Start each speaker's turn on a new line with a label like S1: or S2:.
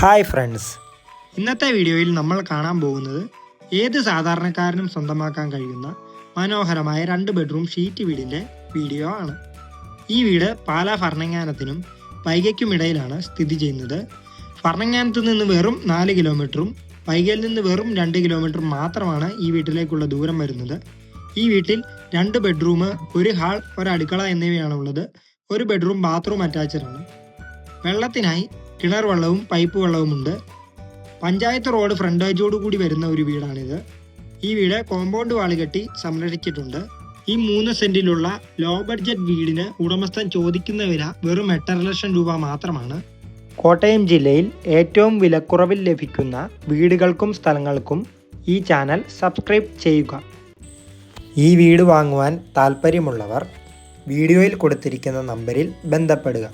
S1: Hi friends,
S2: ഇന്നത്തെ വീഡിയോയിൽ നമ്മൾ കാണാൻ പോകുന്നത് ഏത് സാധാരണക്കാരനും സ്വന്തമാക്കാൻ കഴിയുന്ന മനോഹരമായ 2 ബെഡ്റൂം ഷീറ്റ് വീടിൻ്റെ വീഡിയോ ആണ്. ഈ വീട് പാലാ ഭരണങ്ങാനത്തിനും വൈഗയ്ക്കും ഇടയിലാണ് സ്ഥിതി ചെയ്യുന്നത്. ഭരണങ്ങാനത്ത് നിന്ന് വെറും 4 കിലോമീറ്ററും വൈഗയിൽ നിന്ന് വെറും 2 കിലോമീറ്ററും മാത്രമാണ് ഈ വീട്ടിലേക്കുള്ള ദൂരം വരുന്നത്. ഈ വീട്ടിൽ 2 ബെഡ്റൂം, 1 ഹാൾ, 1 അടുക്കള എന്നിവയാണ് ഉള്ളത്. 1 ബെഡ്റൂം ബാത്റൂം അറ്റാച്ച്ഡ് ആണ്. വെള്ളത്തിനായി കിണർ വെള്ളവും പൈപ്പ് വെള്ളവുമുണ്ട്. പഞ്ചായത്ത് റോഡ് ഫ്രണ്ടേജോട് കൂടി വരുന്ന ഒരു വീടാണിത്. ഈ വീട് കോമ്പൗണ്ട് വാൾ കെട്ടി സംരക്ഷിച്ചിട്ടുണ്ട്. ഈ 3 സെന്റിലുള്ള ലോ ബഡ്ജറ്റ് വീടിന് ഉടമസ്ഥൻ ചോദിക്കുന്ന വില വെറും 8.5 ലക്ഷം രൂപ മാത്രമാണ്.
S1: കോട്ടയം ജില്ലയിൽ ഏറ്റവും വിലക്കുറവിൽ ലഭിക്കുന്ന വീടുകൾക്കും സ്ഥലങ്ങൾക്കും ഈ ചാനൽ സബ്സ്ക്രൈബ് ചെയ്യുക. ഈ വീട് വാങ്ങുവാൻ താൽപ്പര്യമുള്ളവർ വീഡിയോയിൽ കൊടുത്തിരിക്കുന്ന നമ്പറിൽ ബന്ധപ്പെടുക.